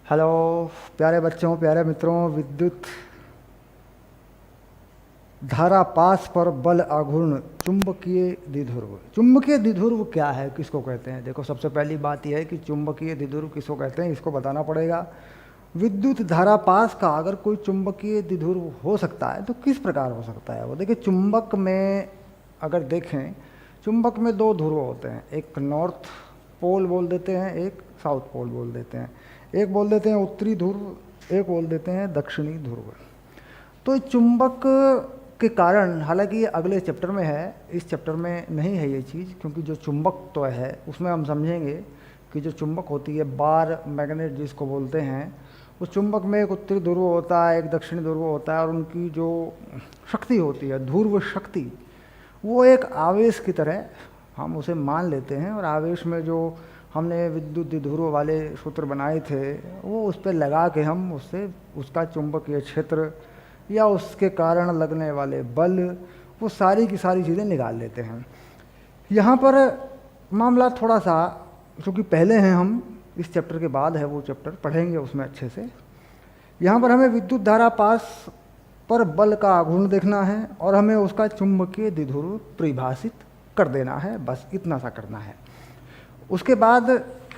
Hello प्यारे बच्चों, प्यारे मित्रों। विद्युत धारा पास पर बल आघूर्ण चुंबकीय द्विध्रुव। चुंबकीय द्विध्रुव क्या है, किसको कहते हैं? देखो, सबसे पहली बात यह है कि चुंबकीय द्विध्रुव किसको कहते हैं, इसको बताना पड़ेगा। विद्युत धारा पास का अगर कोई चुंबकीय द्विध्रुव हो सकता है तो किस प्रकार हो सकता है वो? देखिए, चुंबक में अगर देखें, चुंबक में दो ध्रुव होते हैं, एक नॉर्थ पोल बोल देते हैं, एक साउथ पोल बोल देते हैं। एक बोल देते हैं उत्तरी ध्रुव, एक बोल देते हैं दक्षिणी ध्रुव। तो चुंबक के कारण, हालांकि ये अगले चैप्टर में है, इस चैप्टर में नहीं है ये चीज़, क्योंकि जो चुंबक तो है उसमें हम समझेंगे कि जो चुंबक होती है, बार मैग्नेट जिसको बोलते हैं, उस चुंबक में एक उत्तरी ध्रुव होता है, एक दक्षिणी ध्रुव होता है, और उनकी जो शक्ति होती है, ध्रुव शक्ति, वो एक आवेश की तरह हम उसे मान लेते हैं। और आवेश में जो हमने विद्युत द्विध्रुव वाले सूत्र बनाए थे, वो उस पर लगा के हम उससे उसका चुंबकीय क्षेत्र या उसके कारण लगने वाले बल, वो सारी की सारी चीज़ें निकाल लेते हैं। यहाँ पर मामला थोड़ा सा, क्योंकि पहले हैं हम, इस चैप्टर के बाद है वो चैप्टर, पढ़ेंगे उसमें अच्छे से। यहाँ पर हमें विद्युत धारा पास पर बल का आघूर्ण देखना है और हमें उसका चुंबकीय द्विध्रुव परिभाषित कर देना है, बस इतना सा करना है। उसके बाद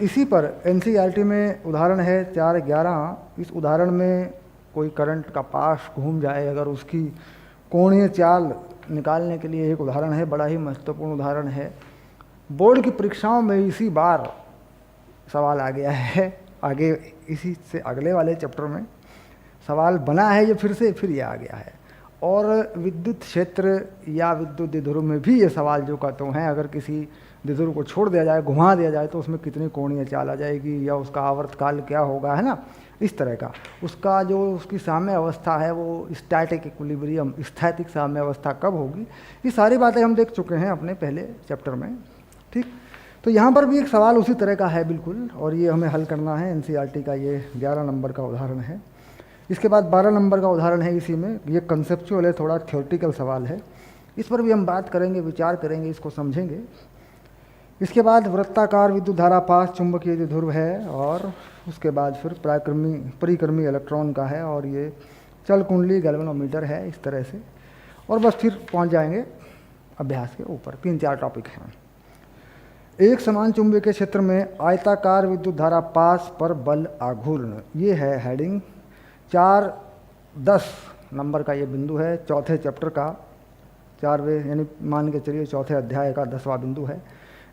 इसी पर एनसीईआरटी में उदाहरण है 4.11। इस उदाहरण में कोई करंट का पास घूम जाए, अगर उसकी कोणीय चाल निकालने के लिए एक उदाहरण है, बड़ा ही महत्वपूर्ण उदाहरण है। बोर्ड की परीक्षाओं में इसी बार सवाल आ गया है, आगे इसी से अगले वाले चैप्टर में सवाल बना है ये, फिर ये आ गया है। और विद्युत क्षेत्र या विद्युत द्विध्रुव में भी ये सवाल जो कहते हैं, अगर किसी द्विध्रुव को छोड़ दिया जाए, घुमा दिया जाए, तो उसमें कितनी कोणीय चाल आ जाएगी, या उसका आवर्तकाल क्या होगा, है ना, इस तरह का। उसका जो उसकी साम्य अवस्था है, वो स्टैटिक इक्विलिब्रियम, स्थैतिक साम्य अवस्था कब होगी, ये सारी बातें हम देख चुके हैं अपने पहले चैप्टर में। ठीक, तो यहाँ पर भी एक सवाल उसी तरह का है बिल्कुल, और ये हमें हल करना है। एनसीईआरटी का ये 11 नंबर का उदाहरण है। इसके बाद 12 नंबर का उदाहरण है, इसी में ये कंसेप्चुअल है, थोड़ा थ्योरेटिकल सवाल है, इस पर भी हम बात करेंगे, विचार करेंगे, इसको समझेंगे। इसके बाद वृत्ताकार विद्युत धारा पास चुंबकीय द्विध्रुव है, और उसके बाद फिर परिक्रमी इलेक्ट्रॉन का है, और ये चल कुंडली गैल्वेनोमीटर है, इस तरह से। और बस फिर पहुंच जाएंगे अभ्यास के ऊपर। 3-4 टॉपिक हैं। एक समान चुंबकीय क्षेत्र में आयताकार विद्युत धारा पास पर बल आघूर्ण, ये है हेडिंग। 4-10 नंबर का ये बिंदु है, चौथे चैप्टर का 4वें, यानी मान के चलिए चौथे अध्याय का 10वां बिंदु है।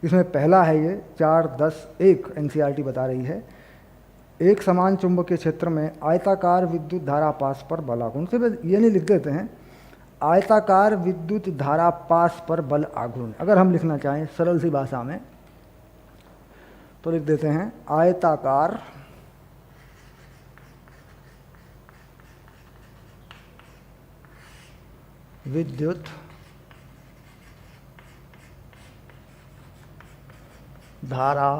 इसमें पहला है ये 4-10-1 एनसीईआरटी बता रही है, एक समान चुंबकीय क्षेत्र में आयताकार विद्युत धारा पास पर बल आघूर्ण। सिर्फ ये नहीं लिख देते हैं, आयताकार विद्युत धारा पास पर बल आघूर्ण। अगर हम लिखना चाहें सरल सी भाषा में तो लिख देते हैं आयताकार विद्युत धारा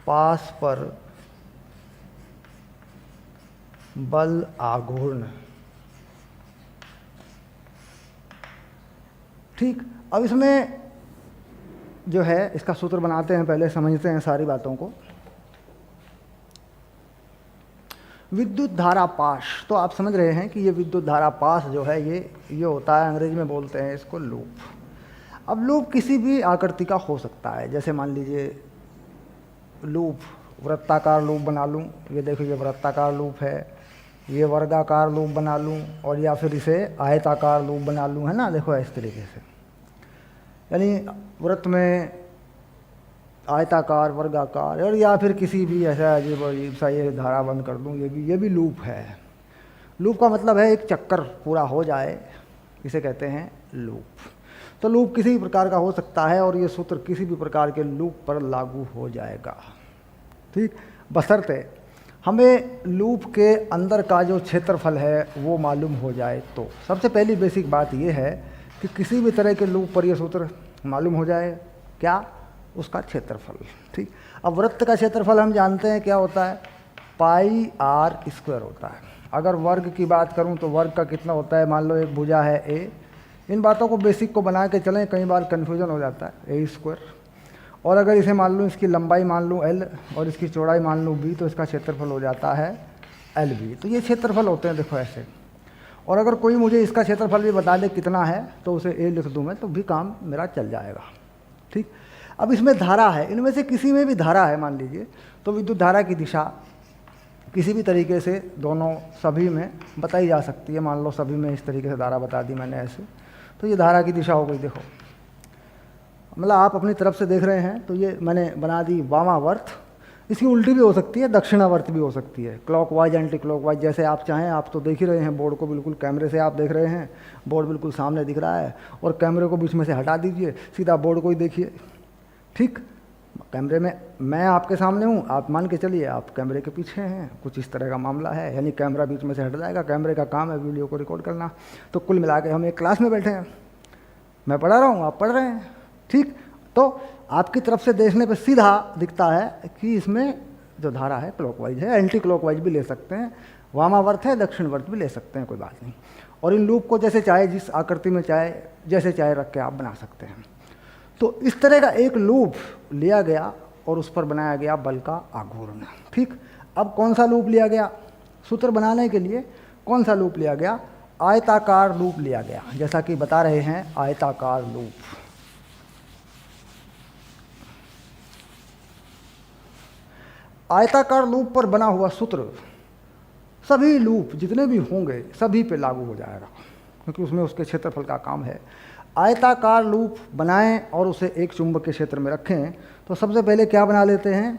पास पर बल आघूर्ण। ठीक, अब इसमें जो है इसका सूत्र बनाते हैं, पहले समझते हैं सारी बातों को। विद्युत धारा पास, तो आप समझ रहे हैं कि ये विद्युत धारा पास जो है ये होता है, अंग्रेजी में बोलते हैं इसको लूप। अब लूप किसी भी आकृति का हो सकता है, जैसे मान लीजिए लूप, वृत्ताकार लूप बना लूँ, ये देखो ये वृत्ताकार लूप है, ये वर्गाकार लूप बना लूँ, और या फिर इसे आयताकार लूप बना लूँ, है ना, देखो इस तरीके से। यानी वृत्त में आयताकार, वर्गाकार, और या फिर किसी भी ऐसा अजीब अजीब सा ये धारा बंद कर दूँ, ये भी लूप है। लूप का मतलब है एक चक्कर पूरा हो जाए, इसे कहते हैं लूप। तो लूप किसी भी प्रकार का हो सकता है, और ये सूत्र किसी भी प्रकार के लूप पर लागू हो जाएगा। ठीक, बशर्ते हमें लूप के अंदर का जो क्षेत्रफल है वो मालूम हो जाए। तो सबसे पहली बेसिक बात ये है कि किसी भी तरह के लूप पर यह सूत्र मालूम हो जाए, क्या, उसका क्षेत्रफल। ठीक, अब वृत्त का क्षेत्रफल हम जानते हैं क्या होता है, πr² होता है। अगर वर्ग की बात करूं तो वर्ग का कितना होता है, मान लो एक भुजा है a, इन बातों को बेसिक को बना के चलें, कई बार कन्फ्यूजन हो जाता है, a²। और अगर इसे मान लूँ, इसकी लंबाई मान लूँ l और इसकी चौड़ाई मान लूँ b, तो इसका क्षेत्रफल हो जाता है LB। तो ये क्षेत्रफल होते हैं देखो ऐसे। और अगर कोई मुझे इसका क्षेत्रफल भी बता दे कितना है तो उसे a लिख दूँ मैं, तो भी काम मेरा चल जाएगा। ठीक। अब इसमें धारा है, इनमें से किसी में भी धारा है मान लीजिए, तो विद्युत धारा की दिशा किसी भी तरीके से दोनों सभी में बताई जा सकती है। मान लो सभी में इस तरीके से धारा बता दी मैंने ऐसे, तो ये धारा की दिशा हो गई। देखो मतलब आप अपनी तरफ से देख रहे हैं तो ये मैंने बना दी वामावर्त। इसकी उल्टी भी हो सकती है, दक्षिणावर्त भी हो सकती है, क्लॉकवाइज एंटी क्लॉकवाइज, जैसे आप चाहें। आप तो देख ही रहे हैं बोर्ड को, बिल्कुल कैमरे से आप देख रहे हैं, बोर्ड बिल्कुल सामने दिख रहा है, और कैमरे को बीच में से हटा दीजिए, सीधा बोर्ड को ही देखिए। ठीक, कैमरे में मैं आपके सामने हूँ, आप मान के चलिए आप कैमरे के पीछे हैं, कुछ इस तरह का मामला है, यानी कैमरा बीच में से हट जाएगा। कैमरे का काम है वीडियो को रिकॉर्ड करना। तो कुल मिला के हम एक क्लास में बैठे हैं, मैं पढ़ा रहा हूँ, आप पढ़ रहे हैं। ठीक, तो आपकी तरफ से देखने पे सीधा दिखता है कि इसमें जो धारा है क्लॉकवाइज है, एंटी क्लॉकवाइज भी ले सकते हैं, वामावर्त है, दक्षिणवर्त भी ले सकते हैं, कोई बात नहीं। और इन लूप को जैसे चाहे, जिस आकृति में चाहे, जैसे चाहे रख के आप बना सकते हैं। तो इस तरह का एक लूप लिया गया और उस पर बनाया गया बल का आघूर्ण। ठीक, अब कौन सा लूप लिया गया? सूत्र बनाने के लिए कौन सा लूप लिया गया? आयताकार लूप लिया गया, जैसा कि बता रहे हैं, आयताकार लूप। आयताकार लूप पर बना हुआ सूत्र सभी लूप जितने भी होंगे सभी पे लागू हो जाएगा, क्योंकि उसमें उसके क्षेत्रफल का काम है। आयताकार लूप बनाएं और उसे एक चुंबकीय क्षेत्र में रखें, तो सबसे पहले क्या बना लेते हैं?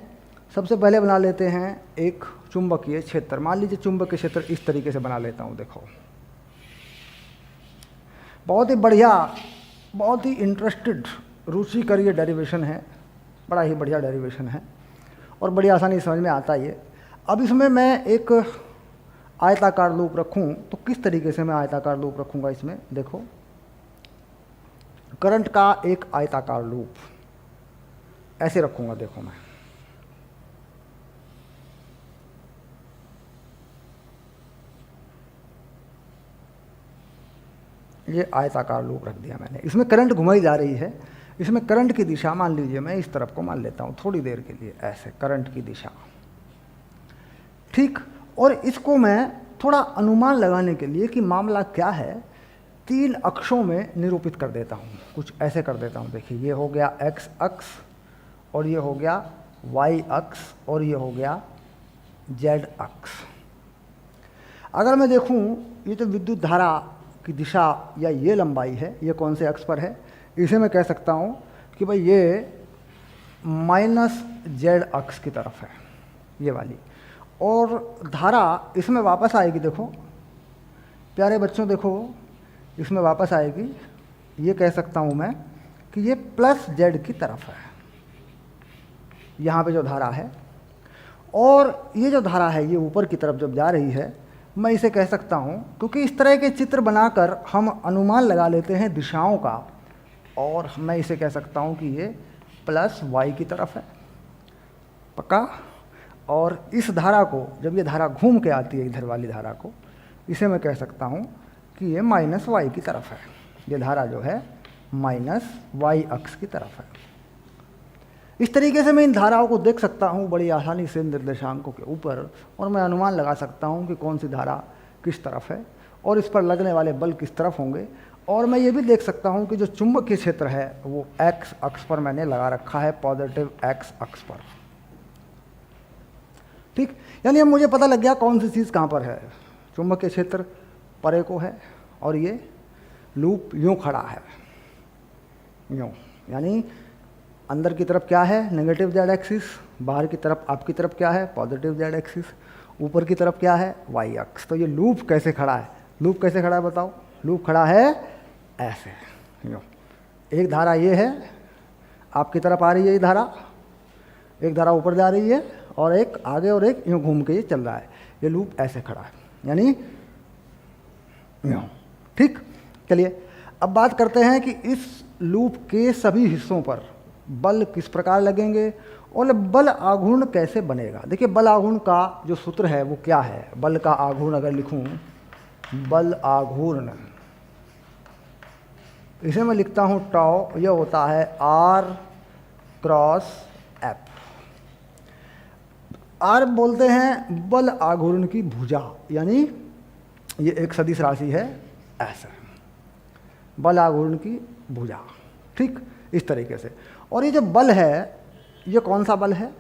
सबसे पहले बना लेते हैं एक चुंबकीय क्षेत्र। मान लीजिए चुंबकीय क्षेत्र इस तरीके से बना लेता हूँ। देखो बहुत ही बढ़िया, बहुत ही इंटरेस्टेड, रुचिकर ये डेरिवेशन है, बड़ा ही बढ़िया डेरिवेशन है और बड़ी आसानी से समझ में आता है ये। अब इसमें मैं एक आयताकार लूप रखूं तो किस तरीके से मैं आयताकार लूप रखूंगा इसमें? देखो, करंट का एक आयताकार लूप ऐसे रखूंगा। देखो मैं ये आयताकार लूप रख दिया मैंने, इसमें करंट घुमाई जा रही है। इसमें करंट की दिशा मान लीजिए मैं इस तरफ को मान लेता हूँ थोड़ी देर के लिए, ऐसे करंट की दिशा। ठीक, और इसको मैं थोड़ा अनुमान लगाने के लिए कि मामला क्या है, 3 अक्षों में निरूपित कर देता हूँ। कुछ ऐसे कर देता हूँ। देखिए, ये हो गया x अक्ष, और ये हो गया y अक्ष, और ये हो गया z अक्ष। अगर मैं देखूँ, ये तो विद्युत धारा की दिशा या ये लंबाई है, ये कौन से अक्ष पर है? इसे मैं कह सकता हूँ कि भाई ये -z अक्ष की तरफ है, ये वाली। और धारा इसमें वापस आएगी। देखो प्यारे बच्चों, देखो इसमें वापस आएगी। ये कह सकता हूँ मैं कि ये +z की तरफ है, यहाँ पे जो धारा है। और ये जो धारा है ये ऊपर की तरफ जब जा रही है, मैं इसे कह सकता हूँ, क्योंकि इस तरह के चित्र बनाकर हम अनुमान लगा लेते हैं दिशाओं का, और मैं इसे कह सकता हूँ कि ये +y की तरफ है, पक्का। और इस धारा को, जब ये धारा घूम के आती है इधर वाली धारा को, इसे मैं कह सकता हूँ कि ये -y की तरफ है। ये धारा जो है -y अक्ष की तरफ है। इस तरीके से मैं इन धाराओं को देख सकता हूँ बड़ी आसानी से निर्देशांकों के ऊपर, और मैं अनुमान लगा सकता हूँ कि कौन सी धारा किस तरफ है और इस पर लगने वाले बल किस तरफ होंगे। और मैं ये भी देख सकता हूँ कि जो चुंबकीय क्षेत्र है वो x अक्ष पर मैंने लगा रखा है, पॉजिटिव x अक्ष पर। ठीक, यानी अब मुझे पता लग गया कौन सी चीज़ कहाँ पर है। चुंबकीय क्षेत्र परे को है और ये लूप यूँ खड़ा है, यूँ, यानी अंदर की तरफ क्या है? नेगेटिव z एक्सिस, बाहर की तरफ आपकी तरफ क्या है? पॉजिटिव z एक्सिस, ऊपर की तरफ क्या है? y अक्ष। तो ये लूप कैसे खड़ा है? लूप कैसे खड़ा है बताओ? लूप खड़ा है ऐसे, यूँ। एक धारा ये है, आपकी तरफ आ रही है ये धारा, एक धारा ऊपर जा रही है, और एक आगे, और एक यूँ घूम के ये चल रहा है। ये लूप ऐसे खड़ा है, यानी यूँ। ठीक, चलिए अब बात करते हैं कि इस लूप के सभी हिस्सों पर बल किस प्रकार लगेंगे और बल आघूर्ण कैसे बनेगा। देखिए, बल आघूर्ण का जो सूत्र है वो क्या है? बल का आघूर्ण अगर लिखूं, बल आघूर्ण, इसे मैं लिखता हूँ टाउ, यह होता है R क्रॉस एफ। आर बोलते हैं बल आघूर्ण की भुजा, यानी ये एक सदिश राशि है ऐसा, बल आघूर्ण की भुजा, ठीक इस तरीके से। और ये जो बल है ये कौन सा बल है?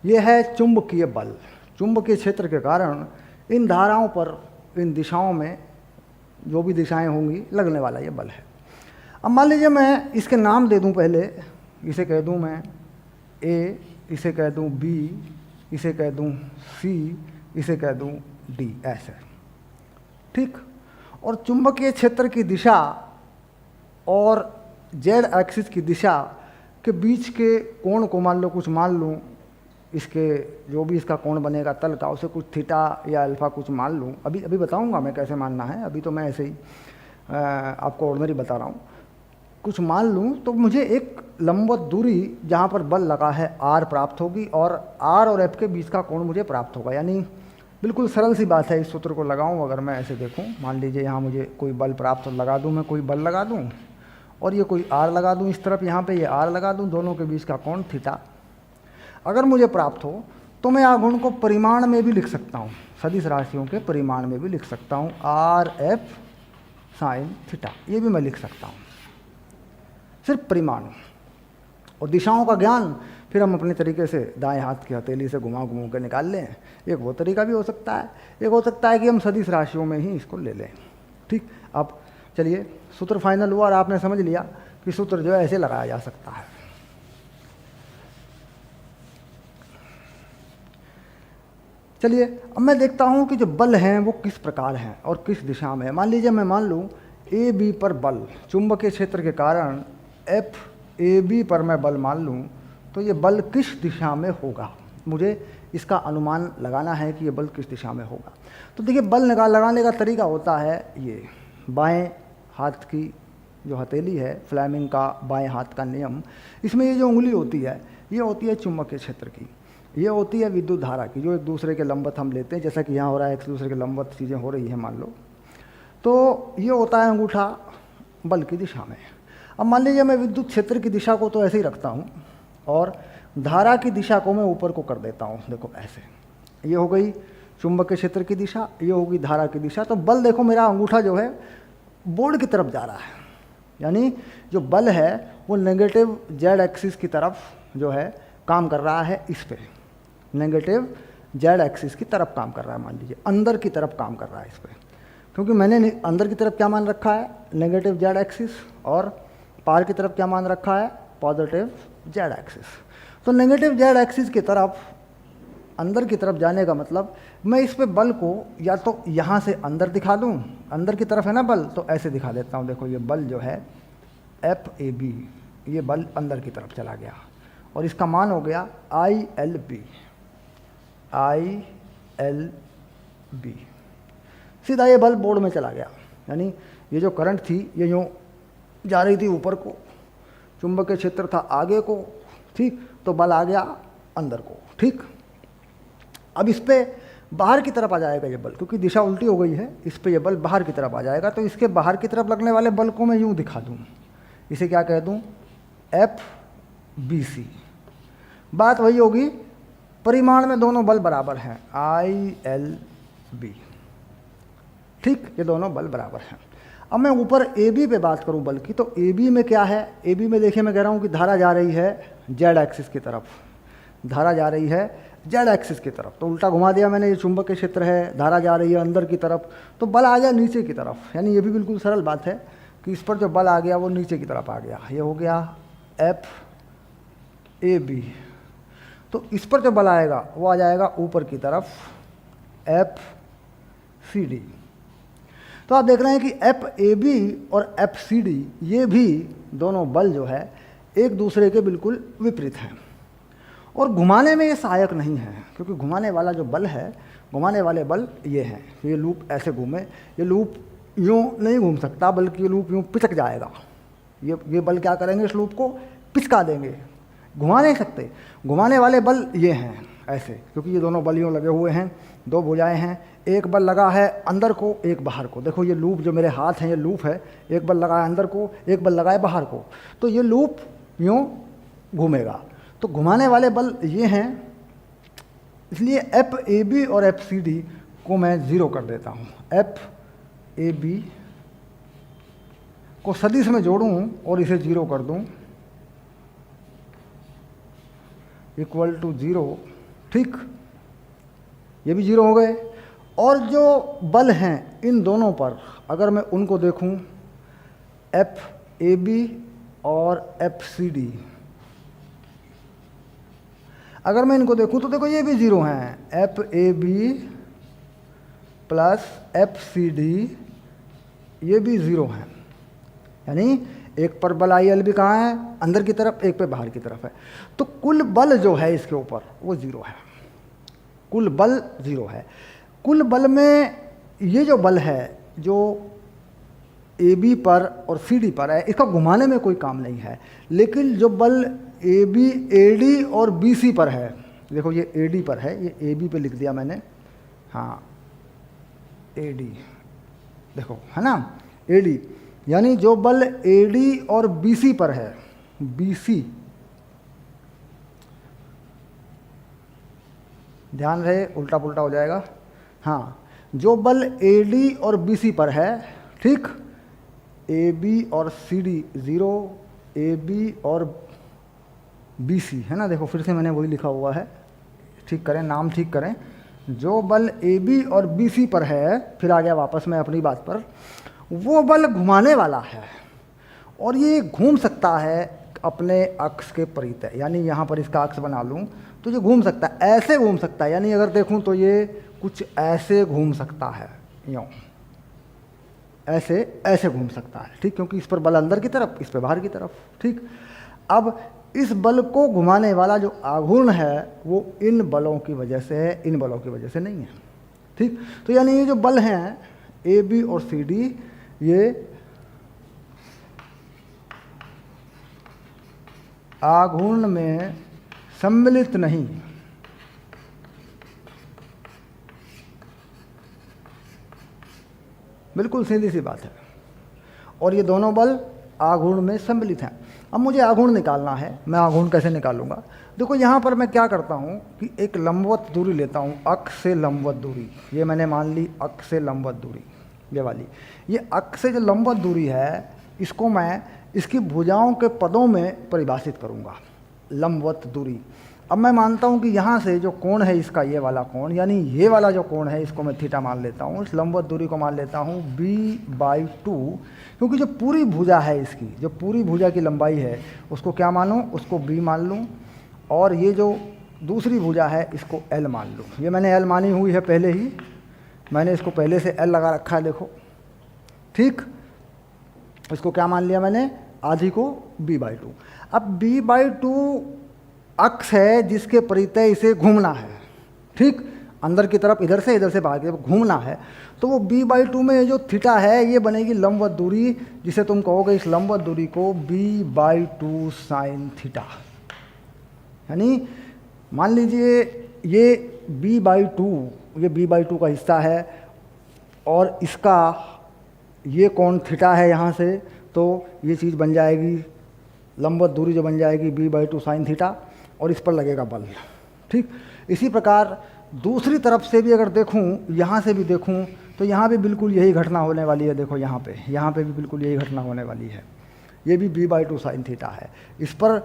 ये है चुंबकीय बल। चुंबकीय क्षेत्र के कारण इन धाराओं पर, इन दिशाओं में जो भी दिशाएं होंगी लगने वाला ये बल है। अब मान लीजिए मैं इसके नाम दे दूं, पहले इसे कह दूं मैं ए, इसे कह दूं बी, इसे कह दूं सी, इसे कह दूं डी, ऐसे, ठीक। और चुंबकीय क्षेत्र की दिशा और जेड एक्सिस की दिशा के बीच के कोण को मान लो, कुछ मान लूँ, इसके जो भी इसका कोण बनेगा तल का, उसे कुछ थीटा या अल्फा कुछ मान लूँ। अभी बताऊँगा मैं कैसे मानना है, अभी तो मैं ऐसे ही आपको ऑर्डिनरी बता रहा हूँ। कुछ मान लूँ तो मुझे एक लंबवत दूरी जहाँ पर बल लगा है आर प्राप्त होगी, और आर और एफ के बीच का कोण मुझे प्राप्त होगा। यानी बिल्कुल सरल सी बात है, इस सूत्र को लगाऊँ अगर मैं ऐसे देखूँ, मान लीजिए यहाँ मुझे कोई बल प्राप्त लगा दूँ, मैं कोई बल लगा दूँ और ये कोई आर लगा दूँ इस तरफ, यहाँ पे ये आर लगा दूँ, दोनों के बीच का कोण थीटा अगर मुझे प्राप्त हो तो मैं आघूर्ण को परिमाण में भी लिख सकता हूँ, सदिश राशियों के परिमाण में भी लिख सकता हूँ, आर एफ साइन थीटा, ये भी मैं लिख सकता हूँ, सिर्फ परिमाण। और दिशाओं का ज्ञान फिर हम अपने तरीके से दाएं हाथ की हथेली से घुमा के निकाल लें। एक वो तरीका भी हो सकता है, एक हो सकता है कि हम सदिश राशियों में ही इसको ले लें, ठीक। अब चलिए सूत्र फाइनल हुआ और आपने समझ लिया कि सूत्र जो है ऐसे लगाया जा सकता है। चलिए अब मैं देखता हूँ कि जो बल हैं वो किस प्रकार हैं और किस दिशा में है। मान लीजिए मैं मान लूँ ए बी पर बल, चुंबकीय क्षेत्र के कारण एफ ए बी पर मैं बल मान लूँ, तो ये बल किस दिशा में होगा, मुझे इसका अनुमान लगाना है कि ये बल किस दिशा में होगा। तो देखिए बल लगाने का तरीका होता है ये, बाएं हाथ की जो हथेली है, फ्लेमिंग का बाएं हाथ का नियम, इसमें ये जो उंगली होती है ये होती है चुंबकीय क्षेत्र की, ये होती है विद्युत धारा की, जो एक दूसरे के लंबवत हम लेते हैं, जैसा कि यहाँ हो रहा है, एक दूसरे के लंबवत चीज़ें हो रही हैं मान लो, तो ये होता है अंगूठा बल की दिशा में। अब मान लीजिए मैं विद्युत क्षेत्र की दिशा को तो ऐसे ही रखता हूँ और धारा की दिशा को मैं ऊपर को कर देता हूँ, देखो ऐसे, ये हो गई चुंबकीय क्षेत्र की दिशा, ये होगी धारा की दिशा। तो बल देखो मेरा अंगूठा जो है बोर्ड की तरफ जा रहा है, यानी जो बल है वो नेगेटिव जेड एक्सिस की तरफ जो है काम कर रहा है, इस पे नेगेटिव जेड एक्सिस की तरफ काम कर रहा है, मान लीजिए अंदर की तरफ काम कर रहा है इस पे, क्योंकि मैंने अंदर की तरफ क्या मान रखा है, नेगेटिव जेड एक्सिस, और पार की तरफ क्या मान रखा है, पॉजिटिव जेड एक्सिस। तो नेगेटिव जेड एक्सिस की तरफ अंदर की तरफ जाने का मतलब मैं इस पे बल को या तो यहाँ से अंदर दिखा दूँ, अंदर की तरफ है ना बल, तो ऐसे दिखा देता हूँ, देखो ये बल जो है एफ ए बी, ये बल अंदर की तरफ चला गया और इसका मान हो गया I L B, I L B, सीधा ये बल बोर्ड में चला गया। यानी ये जो करंट थी ये यूँ जा रही थी ऊपर को, चुंबकीय क्षेत्र था आगे को, ठीक, तो बल आ गया अंदर को, ठीक। अब इस पे बाहर की तरफ आ जाएगा ये बल, क्योंकि दिशा उल्टी हो गई है, इस पे ये बल बाहर की तरफ आ जाएगा। तो इसके बाहर की तरफ लगने वाले बल को मैं यूँ दिखा दूँ, इसे क्या कह दूँ, एफ बी सी। बात वही होगी, परिमाण में दोनों बल बराबर हैं, आई एल बी, ठीक, ये दोनों बल बराबर हैं। अब मैं ऊपर ए बी पे बात करूं बल की, तो ए बी में क्या है, ए बी में देखिए मैं कह रहा हूं कि धारा जा रही है जेड एक्सिस की तरफ, धारा जा रही है जेड एक्सिस की तरफ, तो उल्टा घुमा दिया मैंने, ये चुंबकीय क्षेत्र है, धारा जा रही है अंदर की तरफ, तो बल आ गया नीचे की तरफ। यानी ये भी बिल्कुल सरल बात है कि इस पर जो बल आ गया वो नीचे की तरफ आ गया, ये हो गया एफ ए बी। तो इस पर जो बल आएगा वो आ जाएगा ऊपर की तरफ, एफ सी डी। तो आप देख रहे हैं कि एफ ए बी और एफ सी डी ये भी दोनों बल जो है एक दूसरे के बिल्कुल विपरीत हैं, और घुमाने में ये सहायक नहीं है, क्योंकि घुमाने वाला जो बल है, घुमाने वाले बल ये हैं, ये लूप ऐसे घूमे, ये लूप यूँ नहीं घूम सकता, बल्कि ये लूप यूँ पिचक जाएगा। ये बल क्या करेंगे, इस लूप को पिचका देंगे, घुमा नहीं सकते। घुमाने वाले बल ये हैं ऐसे, क्योंकि ये दोनों बल यूँ लगे हुए हैं, दो भुजाएं हैं, एक बल लगा है अंदर को, एक बाहर को। देखो ये लूप जो मेरे हाथ हैं ये लूप है, एक बल लगा है अंदर को, एक बल लगा है बाहर को, तो ये लूप यूँ घूमेगा। तो घुमाने वाले बल ये हैं, इसलिए एफ ए बी और एफ सी डी को मैं ज़ीरो कर देता हूँ। एफ ए बी को सदिश में जोड़ूँ और इसे ज़ीरो कर दूँ, इक्वल टू ज़ीरो। ठीक, ये भी ज़ीरो हो गए। और जो बल हैं इन दोनों पर अगर मैं उनको देखूं, एफ ए बी और एफ सी डी, अगर मैं इनको देखूं तो देखो ये भी ज़ीरो हैं। F A B plus F C D ये भी ज़ीरो हैं, यानी एक पर बल आई एल भी कहाँ है, अंदर की तरफ, एक पे बाहर की तरफ है। तो कुल बल जो है इसके ऊपर वो ज़ीरो है, कुल बल ज़ीरो है। कुल बल में ये जो बल है जो ए बी पर और सी डी पर है, इसका घुमाने में कोई काम नहीं है। लेकिन जो बल ए बी ए डी और बी सी पर है, देखो ये ए डी पर है, ये ए बी पे लिख दिया मैंने, हाँ ए डी, देखो है ना ए डी, यानी जो बल ए डी और बी सी पर है, बी सी, ध्यान रहे उल्टा पुल्टा हो जाएगा, हाँ जो बल ए डी और बी सी पर है, ठीक, ए बी और C D zero, A B और बी सी, है ना, देखो फिर से मैंने वही लिखा हुआ है, ठीक करें, नाम ठीक करें। जो बल ए बी और बी सी पर है, फिर आ गया वापस मैं अपनी बात पर, वो बल घुमाने वाला है और ये घूम सकता है अपने अक्ष के परितः, यानी यहाँ पर इसका अक्ष बना लूँ तो ये घूम सकता है, ऐसे घूम सकता है, यानी अगर देखूँ तो ये कुछ ऐसे घूम सकता है, यूँ ऐसे ऐसे घूम सकता है, ठीक, क्योंकि इस पर बल अंदर की तरफ, इस पर बाहर की तरफ, ठीक। अब इस बल को घुमाने वाला जो आघूर्ण है वो इन बलों की वजह से है, इन बलों की वजह से नहीं है, ठीक। तो यानी ये जो बल हैं ए बी और सी डी, ये आघूर्ण में सम्मिलित नहीं, बिल्कुल सीधी सी बात है, और ये दोनों बल आघूर्ण में सम्मिलित हैं। अब मुझे आघूर्ण निकालना है, मैं आघूर्ण कैसे निकालूंगा? देखो यहाँ पर मैं क्या करता हूँ कि एक लंबवत दूरी लेता हूँ, अक्ष से लंबवत दूरी, ये मैंने मान ली अक्ष से लंबवत दूरी, ये वाली, ये अक्ष से जो लंबवत दूरी है इसको मैं इसकी भुजाओं के पदों में परिभाषित करूँगा, लंबवत दूरी। अब मैं मानता हूँ कि यहाँ से जो कोण है इसका, ये वाला कोण, यानी ये वाला जो कोण है इसको मैं थीटा मान लेता हूँ, इस लंबवत दूरी को मान लेता हूँ b/2, क्योंकि जो पूरी भुजा है इसकी, जो पूरी भुजा की लंबाई है उसको क्या मानूँ, उसको b मान लूँ, और ये जो दूसरी भुजा है इसको l मान लूँ। ये मैंने l मानी हुई है पहले ही, मैंने इसको पहले से l लगा रखा है, देखो, ठीक। इसको क्या मान लिया मैंने, आधी को b/2। अब b/2 अक्ष है जिसके परितः इसे घूमना है, ठीक, अंदर की तरफ, इधर से बाहर की तरफ घूमना है, तो वो b/2 में जो थीटा है ये बनेगी लंबवत दूरी, जिसे तुम कहोगे इस लंबवत दूरी को b/2 साइन थीटा। यानी मान लीजिए ये b/2 का हिस्सा है और इसका ये कोण थीटा है यहाँ से, तो ये चीज़ बन जाएगी लंबवत दूरी, जो बन जाएगी b/2 साइन थीटा, और इस पर लगेगा बल, ठीक। इसी प्रकार दूसरी तरफ से भी अगर देखूं, यहाँ से भी देखूं, तो यहाँ भी बिल्कुल यही घटना होने वाली है, देखो यहाँ पे भी बिल्कुल यही घटना होने वाली है, ये भी b/2 साइन थीटा है। इस पर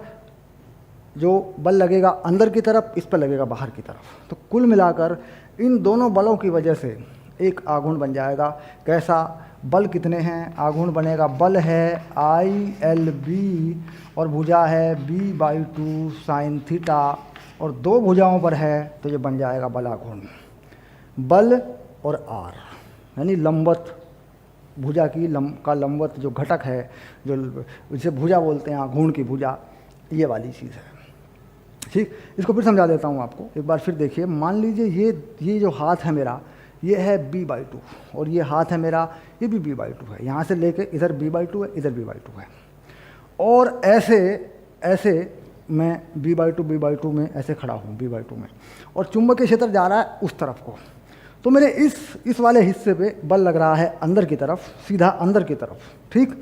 जो बल लगेगा अंदर की तरफ, इस पर लगेगा बाहर की तरफ, तो कुल मिलाकर इन दोनों बलों की वजह से एक आघूर्ण बन जाएगा। कैसा? बल कितने हैं? आघूर्ण बनेगा, बल है ILB और भुजा है b/2 साइन थीटा, और दो भुजाओं पर है तो ये बन जाएगा बल आघूर्ण। बल और R यानी लंबवत भुजा की का लंबवत जो घटक है, जो जिसे भुजा बोलते हैं, आघूर्ण की भुजा, ये वाली चीज़ है, ठीक। इसको फिर समझा देता हूँ आपको, एक बार फिर देखिए। मान लीजिए ये जो हाथ है मेरा, ये है b/2, और ये हाथ है मेरा, ये भी b/2 है, यहाँ से लेके इधर b/2 है, इधर b/2 है, और ऐसे मैं b/2 में ऐसे खड़ा हूँ b/2 में, और चुंबकीय क्षेत्र जा रहा है उस तरफ को, तो मेरे इस वाले हिस्से पे बल लग रहा है अंदर की तरफ, सीधा अंदर की तरफ, ठीक।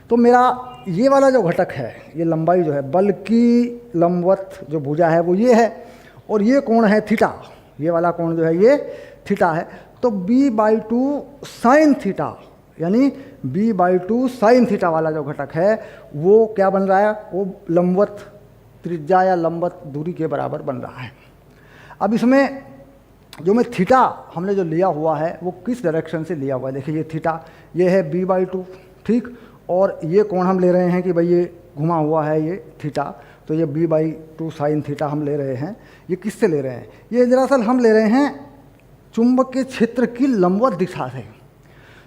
तो तो मेरा ये वाला जो घटक है, ये लंबाई जो है, बल की लंबवत जो भुजा है वो ये है, और ये कोण है थीटा, ये वाला कोण जो है ये थीटा है। तो b/2 साइन थीटा, यानी b/2 साइन थीटा वाला जो घटक है वो क्या बन रहा है, वो लंबवत त्रिज्या या लंबवत दूरी के बराबर बन रहा है। अब इसमें जो मैं थीटा हमने जो लिया हुआ है वो किस डायरेक्शन से लिया हुआ है, देखिए ये थीटा, ये है b/2, ठीक, और ये कोण हम ले रहे हैं कि भाई ये घुमा हुआ है ये थीटा, तो ये b/2 साइन थीटा हम ले रहे हैं। ये किससे ले रहे हैं, ये दरअसल हम ले रहे हैं चुंबकीय क्षेत्र की लंबवत दिशा से।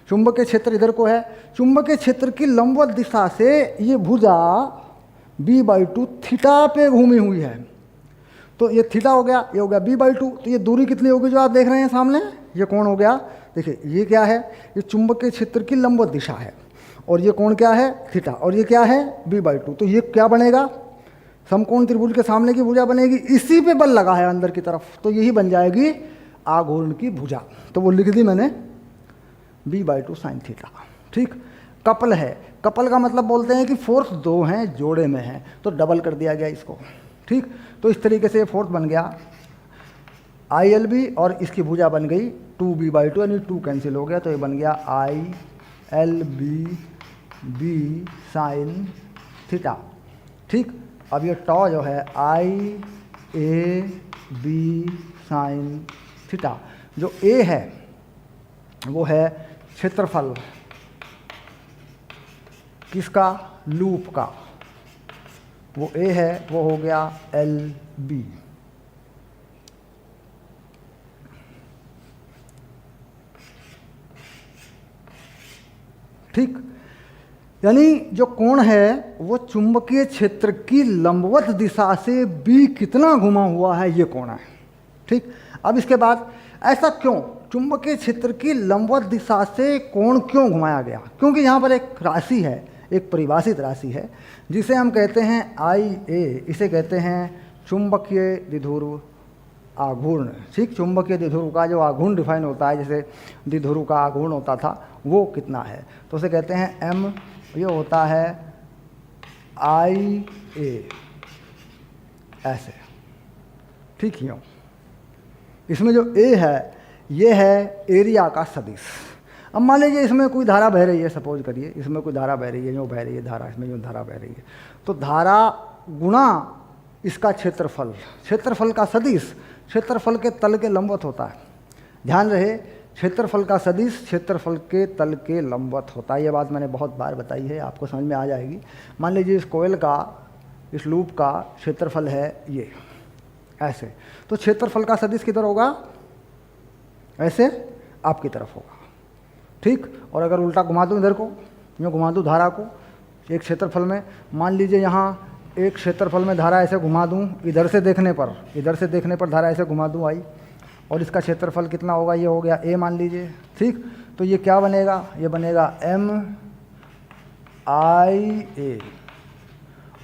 चुंबकीय क्षेत्र इधर को है, चुंबकीय क्षेत्र की लंबवत दिशा से ये भुजा b/2 थीटा पे घूमी हुई है। तो ये थीटा हो गया, ये हो गया b/2। तो ये दूरी कितनी होगी जो आप देख रहे हैं सामने, ये कोण हो गया, देखिए ये क्या है, ये चुंबकीय क्षेत्र की लंबवत दिशा है, और ये कोण क्या है थीटा, और ये क्या है b/2। तो ये क्या बनेगा, समकोण त्रिभुज के सामने की भुजा बनेगी, इसी पे बल लगा है अंदर की तरफ, तो यही बन जाएगी आघूर्ण की भुजा। तो वो लिख दी मैंने b/2 साइन थीटा, ठीक। कपल है, कपल का मतलब बोलते हैं कि फोर्स दो हैं, जोड़े में हैं, तो डबल कर दिया गया इसको, ठीक। तो इस तरीके से ये फोर्स बन गया ILB, और इसकी भुजा बन गई 2b/2, यानी 2 कैंसिल हो गया, तो ये बन गया ILB b साइन थीटा, ठीक। अब ये टॉ जो है IAB साइन थीटा, जो A है वो है क्षेत्रफल किसका, लूप का, वो A है, वो हो गया LB, ठीक। यानी जो कोण है वो चुंबकीय क्षेत्र की लंबवत दिशा से B कितना घुमा हुआ है, ये कोण है, ठीक। अब इसके बाद ऐसा क्यों, चुंबकीय क्षेत्र की लंबवत दिशा से कोण क्यों घुमाया गया, क्योंकि यहाँ पर एक राशि है, एक परिभाषित राशि है जिसे हम कहते हैं IA, इसे कहते हैं चुंबकीय द्विध्रुव आघूर्ण, ठीक। चुंबकीय द्विध्रुव का जो आघूर्ण डिफाइन होता है, जैसे द्विध्रुव का आघूर्ण होता था, वो कितना है, तो उसे कहते हैं M, ये होता है IA, ऐसे, ठीक। यूँ इसमें जो A है ये है एरिया का सदिश। अब मान लीजिए इसमें कोई धारा बह रही है, सपोज करिए इसमें कोई धारा बह रही है, यूँ बह रही है धारा, इसमें यूँ धारा बह रही है, तो धारा गुणा इसका क्षेत्रफल, क्षेत्रफल का सदिश क्षेत्रफल के तल के लंबवत होता है। ध्यान रहे, क्षेत्रफल का सदिश क्षेत्रफल के तल के लंबवत होता है, ये बात मैंने बहुत बार बताई है, आपको समझ में आ जाएगी। मान लीजिए इस कोयल का, इस लूप का क्षेत्रफल है ये ऐसे, तो क्षेत्रफल का सदिश किधर होगा, ऐसे आपकी तरफ होगा, ठीक। और अगर उल्टा घुमा दूँ इधर को, यूँ घुमा दूँ धारा को एक क्षेत्रफल में, मान लीजिए यहाँ एक क्षेत्रफल में धारा ऐसे घुमा दूँ, इधर से देखने पर धारा ऐसे घुमा दूँ आई, और इसका क्षेत्रफल कितना होगा, ये हो गया A मान लीजिए, ठीक। तो ये क्या बनेगा, ये बनेगा MIA,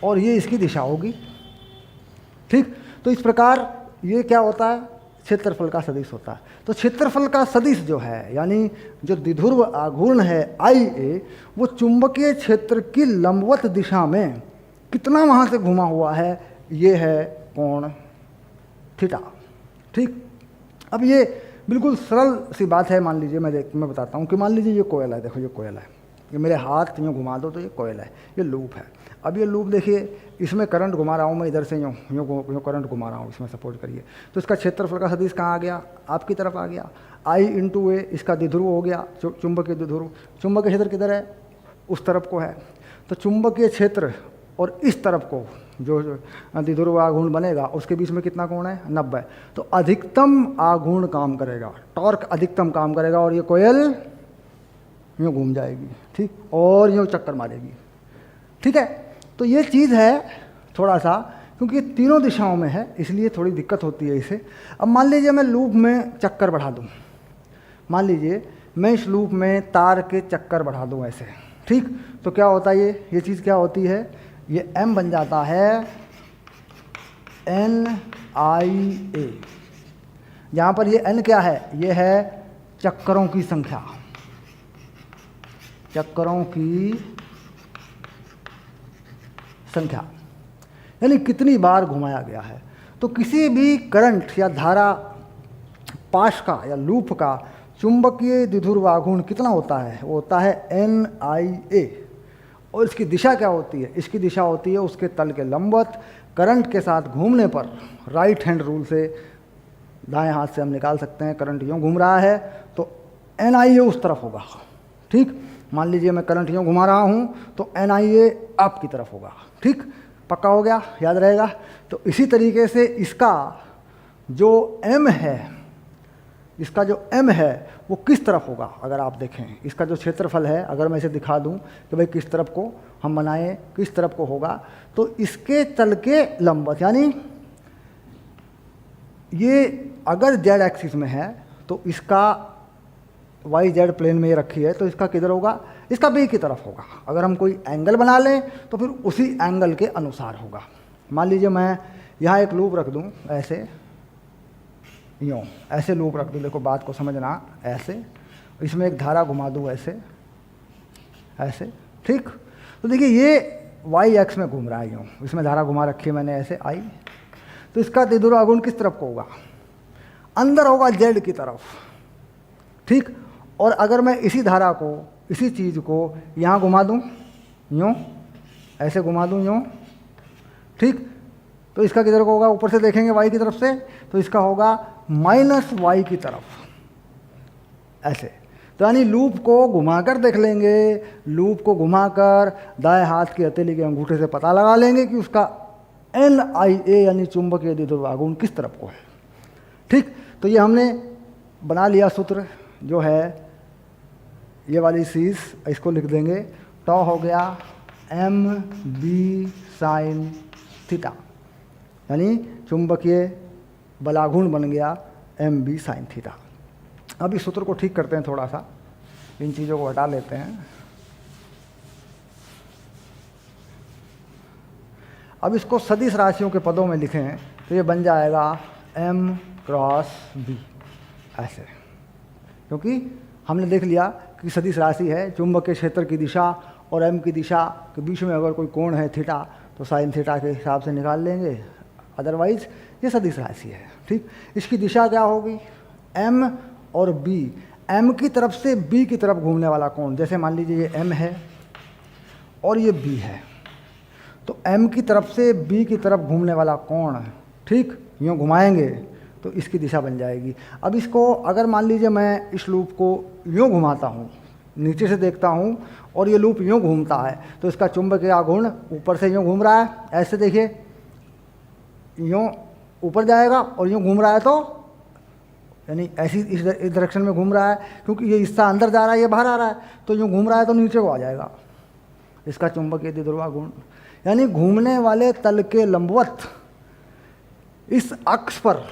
और ये इसकी दिशा होगी, ठीक। तो इस प्रकार ये क्या होता है, क्षेत्रफल का सदिश होता है। तो क्षेत्रफल का सदिश जो है, यानी जो द्विध्रुव आघूर्ण है IA, वो चुंबकीय क्षेत्र की लंबवत दिशा में कितना वहाँ से घुमा हुआ है, ये है कोण थीटा, ठीक। अब ये बिल्कुल सरल सी बात है, मान लीजिए मैं बताता हूँ कि मान लीजिए ये कोयल है, देखो ये कोयल है, ये मेरे हाथ यूँ घुमा दो तो ये कोयल है, ये लूप है। अब ये लूप देखिए, इसमें करंट घुमा रहा हूँ मैं, इधर से यूँ करंट घुमा रहा हूँ इसमें, सपोर्ट करिए, तो इसका क्षेत्रफल का सदिश कहाँ आ गया, आपकी तरफ आ गया, I × A, इसका द्विध्रुव हो गया, चुंबकीय द्विध्रुव, चुंबकीय क्षेत्र किधर है, उस तरफ को है, तो चुंबकीय क्षेत्र और इस तरफ को जो द्विध्रुव आघूर्ण बनेगा उसके बीच में कितना कोण है, 90। तो अधिकतम आघूर्ण काम करेगा, टॉर्क अधिकतम काम करेगा, और ये कोयल यूँ घूम जाएगी, ठीक, और यूँ चक्कर मारेगी, ठीक है। तो ये चीज़ है थोड़ा सा, क्योंकि ये तीनों दिशाओं में है इसलिए थोड़ी दिक्कत होती है इसे। अब मान लीजिए मैं लूप में चक्कर बढ़ा दूँ, मान लीजिए मैं इस लूप में तार के चक्कर बढ़ा दूँ ऐसे, ठीक। तो क्या होता है, ये चीज़ क्या होती है, ये M बन जाता है NIA, यहाँ पर ये N क्या है, ये है चक्करों की संख्या, चक्करों की संख्या, यानी कितनी बार घुमाया गया है। तो किसी भी करंट या धारा पाश का या लूप का चुंबकीय द्विध्रुव आघूर्ण कितना होता है, वो होता है NIA। और इसकी दिशा क्या होती है, इसकी दिशा होती है उसके तल के लंबवत। करंट के साथ घूमने पर राइट हैंड रूल से दाएं हाथ से हम निकाल सकते हैं, करंट यूँ घूम रहा है तो NIA उस तरफ होगा। ठीक, मान लीजिए मैं करंट यूँ घुमा रहा हूँ तो NIA अप की तरफ होगा। ठीक, पक्का हो गया, याद रहेगा। तो इसी तरीके से इसका जो M है, इसका जो M है वो किस तरफ होगा, अगर आप देखें इसका जो क्षेत्रफल है, अगर मैं इसे दिखा दूं कि भाई किस तरफ को हम बनाएं, किस तरफ को होगा, तो इसके तल के लंबवत, यानी ये अगर Z एक्सिस में है तो इसका YZ प्लेन में ये रखी है तो इसका किधर होगा, इसका B की तरफ होगा। अगर हम कोई एंगल बना लें तो फिर उसी एंगल के अनुसार होगा। मान लीजिए मैं यहाँ एक लूप रख दूँ, ऐसे यूँ ऐसे लूप रख दूँ, देखो बात को समझना, ऐसे इसमें एक धारा घुमा दूँ, ऐसे ऐसे। ठीक, तो देखिए ये Y एक्स में घूम रहा है, यूँ इसमें धारा घुमा रखी है मैंने, ऐसे I। तो इसका द्विध्रुव आघूर्ण किस तरफ को होगा, अंदर होगा Z की तरफ। ठीक, और अगर मैं इसी धारा को, इसी चीज़ को यहाँ घुमा दूँ, यूँ ऐसे घुमा दूँ यूँ, ठीक, तो इसका किधर को होगा, ऊपर से देखेंगे Y की तरफ से, तो इसका होगा -Y की तरफ, ऐसे। तो यानी लूप को घुमाकर देख लेंगे, लूप को घुमाकर दाएं हाथ की हथेली के अंगूठे से पता लगा लेंगे कि उसका NIA यानी चुंबकीय द्विध्रुव आघूर्ण किस तरफ को है। ठीक, तो ये हमने बना लिया सूत्र, जो है ये वाली चीज़, इसको लिख देंगे, टॉ हो गया MB sin थीटा, यानी चुंबकीय बलाघूर्ण बन गया MB sin थीटा। अब इस सूत्र को ठीक करते हैं, थोड़ा सा इन चीज़ों को हटा लेते हैं। अब इसको सदिश राशियों के पदों में लिखें तो ये बन जाएगा M क्रॉस B, ऐसे, क्योंकि हमने देख लिया कि सदिश राशि है, चुंबकीय क्षेत्र की दिशा और M की दिशा के बीच में अगर कोई कोण है थीटा तो साइन थीटा के हिसाब से निकाल लेंगे, अदरवाइज ये सदिश राशि है। ठीक, इसकी दिशा क्या होगी, M और B, M की तरफ से B की तरफ घूमने वाला कोण, जैसे मान लीजिए ये M है और ये B है, तो M की तरफ से B की तरफ घूमने वाला कोण, ठीक, यूँ घुमाएंगे तो इसकी दिशा बन जाएगी। अब इसको अगर मान लीजिए मैं इस लूप को यूँ घुमाता हूँ, नीचे से देखता हूँ और ये लूप यूँ घूमता है, तो इसका चुंबकीय आघूर्ण ऊपर से यूँ घूम रहा है, ऐसे देखिए, यूँ ऊपर जाएगा और यूँ घूम रहा है, तो यानी ऐसी इस डायरेक्शन में घूम रहा है, क्योंकि ये हिस्सा अंदर जा रहा है, ये बाहर आ रहा है, तो यूँ घूम रहा है तो नीचे को आ जाएगा इसका चुंबकीय द्विध्रुव आघूर्ण। यानी घूमने वाले तल के लंबवत इस अक्ष पर,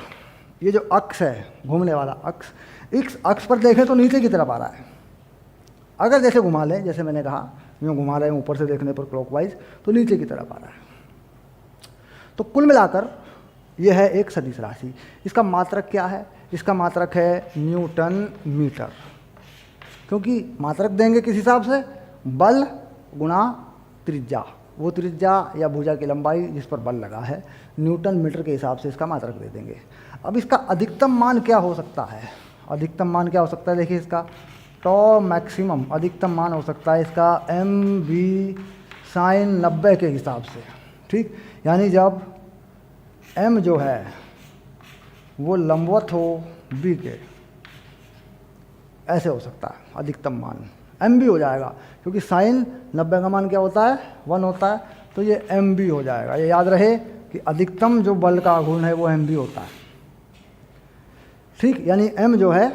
ये जो अक्ष है घूमने वाला अक्ष, इस अक्ष पर देखें तो नीचे की तरफ आ रहा है। अगर जैसे घुमा लें, जैसे मैंने कहा यूँ घुमा रहे हैं ऊपर से देखने पर क्लॉकवाइज, तो नीचे की तरफ आ रहा है। तो कुल मिलाकर यह है एक सदिश राशि। इसका मात्रक क्या है, इसका मात्रक है न्यूटन मीटर, क्योंकि मात्रक देंगे किस हिसाब से, बल गुणा त्रिज्या, वो त्रिज्या या भुजा की लंबाई जिस पर बल लगा है, न्यूटन मीटर के हिसाब से इसका मात्रक दे देंगे। अब इसका अधिकतम मान क्या हो सकता है, अधिकतम मान क्या हो सकता है, देखिए इसका टॉ मैक्सिमम अधिकतम मान हो सकता है इसका MB sin 90 के हिसाब से। ठीक, यानी जब M जो है वो लंबवत हो B के, ऐसे हो सकता है अधिकतम मान MB हो जाएगा, क्योंकि साइन 90 का मान क्या होता है, 1 होता है, तो ये MB हो जाएगा। ये याद रहे कि अधिकतम जो बल का आघूर्ण है वो MB होता है। ठीक, यानी M जो है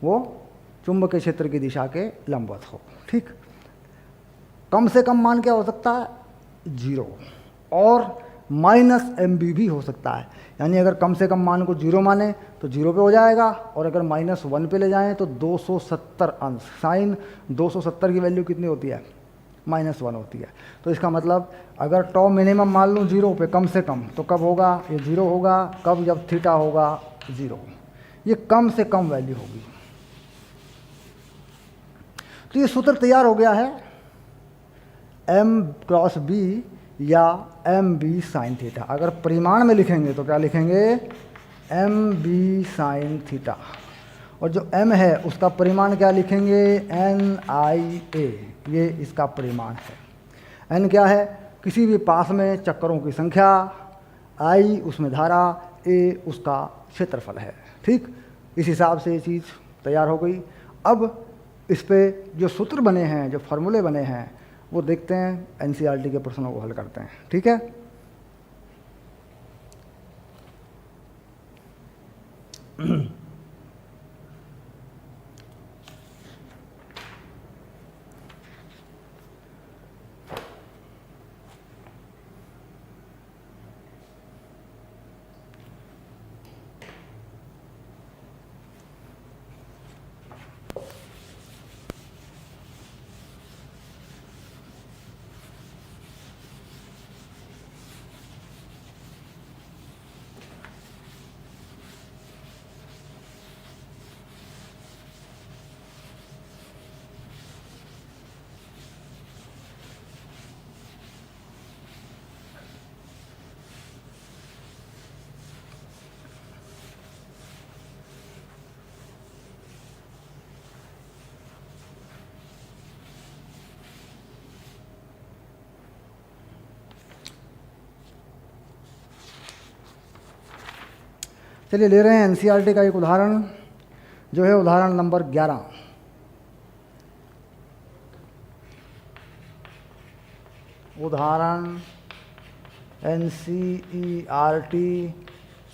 वो चुंबकीय क्षेत्र की दिशा के लंबवत हो। ठीक, कम से कम मान क्या हो सकता है, 0, और -MB भी हो सकता है। यानी अगर कम से कम मान को 0 माने तो 0 पे हो जाएगा, और अगर -1 पे ले जाएं तो 270 अंश, साइन 270 की वैल्यू कितनी होती है, -1 होती है। तो इसका मतलब अगर टॉ मिनिमम मान लूँ 0 पे कम से कम, तो कब होगा, ये 0 होगा, कब, जब थीटा होगा 0, ये कम से कम वैल्यू होगी। तो ये सूत्र तैयार हो गया है एम क्रॉस बी या एम बी साइन थीटा। अगर परिमाण में लिखेंगे तो क्या लिखेंगे, एम बी साइन थीटा। और जो m है उसका परिमाण क्या लिखेंगे, एन आई ए, ये इसका परिमाण है। n क्या है, किसी भी पास में चक्करों की संख्या, i उसमें धारा, a उसका क्षेत्रफल है। ठीक, इस हिसाब से ये चीज़ तैयार हो गई। अब इस पे जो सूत्र बने हैं, जो फॉर्मूले बने हैं, वो देखते हैं, एनसीईआरटी के प्रश्नों को हल करते हैं। ठीक है, चलिए ले रहे हैं एनसीईआरटी का एक उदाहरण, जो है उदाहरण नंबर 11। उदाहरण एनसीईआरटी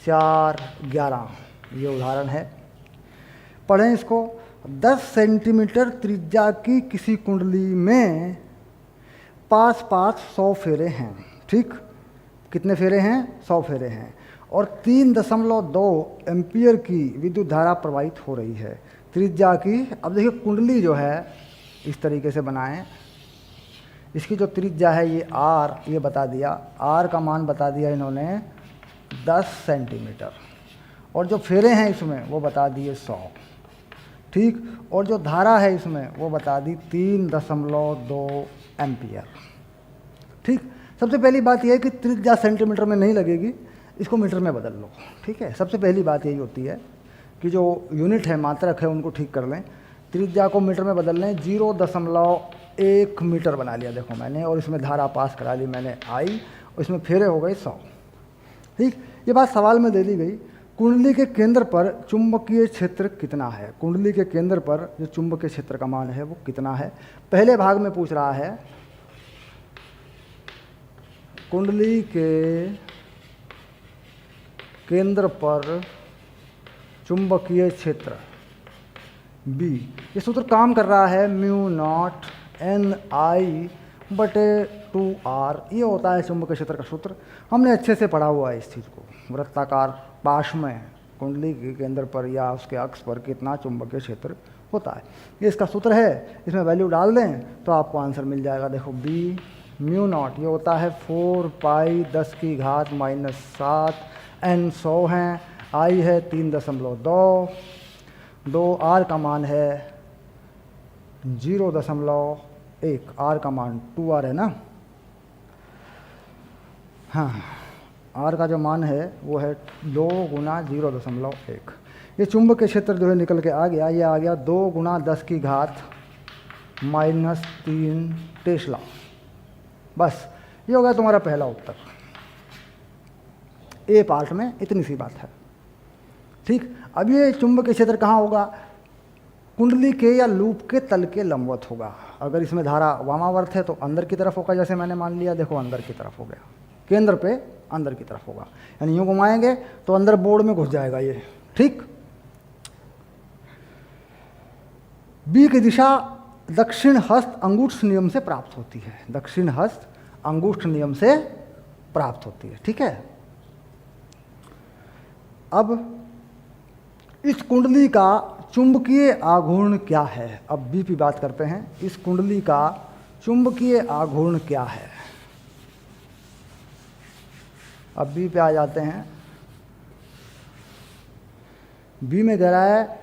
4/11, ये उदाहरण है। पढ़ें इसको। 10 सेंटीमीटर त्रिज्या की किसी कुंडली में पास 100 फेरे हैं। ठीक, कितने फेरे हैं, 100 फेरे हैं, और 3.2 एम्पियर की विद्युत धारा प्रवाहित हो रही है त्रिज्या की। अब देखिए कुंडली जो है इस तरीके से बनाएं, इसकी जो त्रिज्या है ये आर, ये बता दिया, आर का मान बता दिया इन्होंने 10 सेंटीमीटर, और जो फेरे हैं इसमें वो बता दिए 100। ठीक, और जो धारा है इसमें वो बता दी 3.2 एम्पियर। ठीक, सबसे पहली बात यह है कि त्रिज्या सेंटीमीटर में नहीं लगेगी, इसको मीटर में बदल लो। ठीक है, सबसे पहली बात यही होती है कि जो यूनिट है, मात्रक है, उनको ठीक कर लें। त्रिज्या को मीटर में बदल लें, 0.1 मीटर बना लिया देखो मैंने, और इसमें धारा पास करा ली मैंने आई, और इसमें फेरे हो गए 100। ठीक, ये बात सवाल में दे दी गई। कुंडली के केंद्र पर चुंबकीय क्षेत्र कितना है, कुंडली के केंद्र पर जो चुंबकीय क्षेत्र का मान है वो कितना है। पहले भाग में पूछ रहा है कुंडली के केंद्र पर चुंबकीय क्षेत्र B, ये सूत्र काम कर रहा है μ0 Ni/2R, ये होता है चुंबकीय क्षेत्र का सूत्र। हमने अच्छे से पढ़ा हुआ है इस चीज़ को। वृत्ताकार पाश में कुंडली के केंद्र पर या उसके अक्ष पर कितना चुंबकीय क्षेत्र होता है, ये इसका सूत्र है। इसमें वैल्यू डाल दें तो आपको आंसर मिल जाएगा। देखो B μ0 ये होता है 4π10⁻⁷, n 100 हैं, I है 3.2, 2R का मान है 0.1, R का मान 2R है ना। हाँ, R का जो मान है वो है 2 × 0.1। ये चुंबकीय क्षेत्र जो है निकल के आ गया, ये आ गया 2 × 10⁻³ टेस्ला। बस ये हो गया तुम्हारा पहला उत्तर। ए पार्ट में इतनी सी बात है। ठीक, अब ये चुंबकीय क्षेत्र कहाँ होगा, कुंडली के या लूप के तल के लंबवत होगा। अगर इसमें धारा वामावर्त है तो अंदर की तरफ होगा, जैसे मैंने मान लिया, देखो अंदर की तरफ हो गया, केंद्र पे अंदर की तरफ होगा, यानी यूँ घुमाएंगे तो अंदर बोर्ड में घुस जाएगा ये। ठीक, बी की दिशा दक्षिण हस्त अंगुष्ठ नियम से प्राप्त होती है, दक्षिण हस्त अंगुष्ठ नियम से प्राप्त होती है। ठीक है, अब इस कुंडली का चुंबकीय आघूर्ण क्या है। अब बी की बात करते हैं, इस कुंडली का चुंबकीय आघूर्ण क्या है। अब बी पे आ जाते हैं। बी में दे रहा है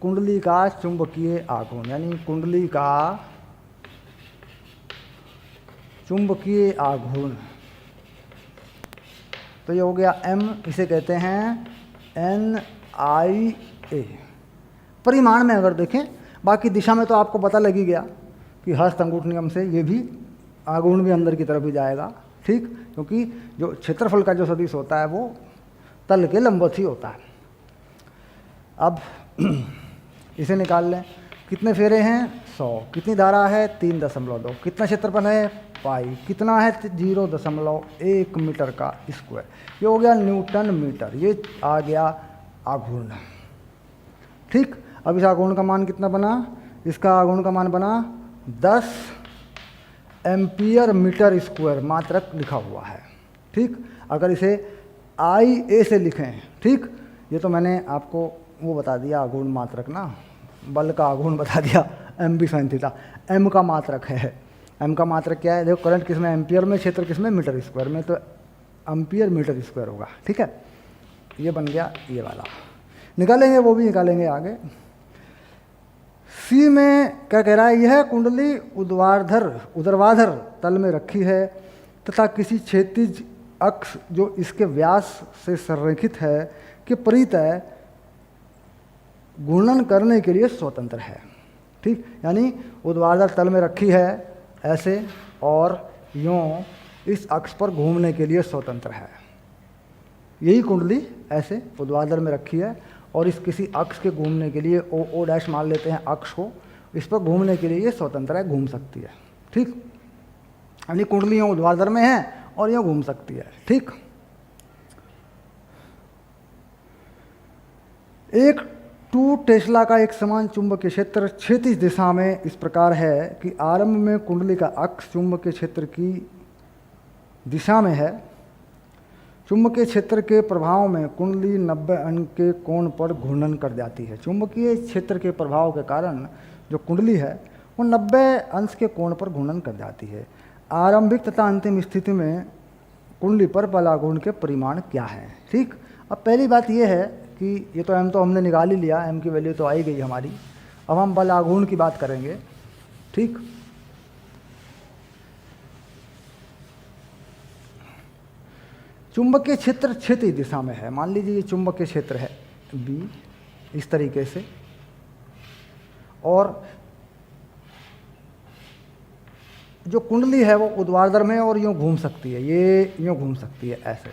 कुंडली का चुंबकीय आघूर्ण, यानी कुंडली का चुंबकीय आघूर्ण, तो ये हो गया m, इसे कहते हैं NIA। परिमाण में अगर देखें, बाकी दिशा में तो आपको पता लग ही गया कि हस्त अंगूठ नियम से ये भी आघूर्ण भी अंदर की तरफ ही जाएगा, ठीक, क्योंकि जो क्षेत्रफल का जो सदिश होता है वो तल के लंबवत ही होता है। अब इसे निकाल लें, कितने फेरे हैं 100, कितनी धारा है 3.2, कितना क्षेत्रफल है पाई, कितना है 0.1 मीटर का स्क्वायर, ये हो गया न्यूटन मीटर, ये आ गया आघूर्ण, ठीक। अब इस आघूर्ण का मान कितना बना, इसका आघूर्ण का मान बना 10 एम्पियर मीटर स्क्वायर मात्रक लिखा हुआ है, ठीक। अगर इसे IA से लिखें, ठीक, ये तो मैंने आपको वो बता दिया आघूर्ण मात्रक ना, बल का आघूर्ण बता दिया MB sin थीटा, M का मात्रक है, M का मात्रक क्या है, देखो करंट किसमें एम्पियर में, क्षेत्र किसमें मीटर स्क्वायर में, तो एम्पियर मीटर स्क्वायर होगा, ठीक है। ये बन गया ये वाला, निकालेंगे वो भी निकालेंगे आगे। C में क्या कह रहा है, यह कुंडली ऊर्ध्वाधर तल में रखी है तथा किसी क्षैतिज अक्ष जो इसके व्यास से संरेखित है कि परितः घूर्णन करने के लिए स्वतंत्र है, ठीक। यानी ऊर्ध्वाधर तल में रखी है ऐसे, और यूँ इस अक्ष पर घूमने के लिए स्वतंत्र है। यही कुंडली ऐसे ऊर्ध्वाधर में रखी है और इस किसी अक्ष के घूमने के लिए ओ डैश मान लेते हैं अक्ष को, इस पर घूमने के लिए ये स्वतंत्र है, घूम सकती है, ठीक। यानी कुंडली यूँ ऊर्ध्वाधर में है और यूँ घूम सकती है, ठीक। एक 2 टेस्ला का एक समान चुंबकीय क्षेत्र क्षैतिज दिशा में इस प्रकार है कि आरंभ में कुंडली का अक्ष चुंबकीय क्षेत्र की दिशा में है। चुंबकीय क्षेत्र के प्रभाव में कुंडली 90 अंश के कोण पर घूर्णन कर जाती है। चुंबकीय क्षेत्र के प्रभाव के कारण जो कुंडली है वो 90 अंश के कोण पर घूर्णन कर जाती है। आरंभिक तथा अंतिम स्थिति में कुंडली पर बल आघूर्ण के परिमाण क्या है, ठीक। अब पहली बात यह है कि ये तो m तो हमने निकाल ही लिया, m की वैल्यू तो आई गई हमारी। अब हम बल आघूर्ण की बात करेंगे, ठीक। चुंबकीय क्षेत्र क्षैतिज दिशा में है, मान लीजिए ये चुंबकीय क्षेत्र है B इस तरीके से, और जो कुंडली है वो ऊर्ध्वाधर में और यूँ घूम सकती है, ये यूँ घूम सकती है ऐसे,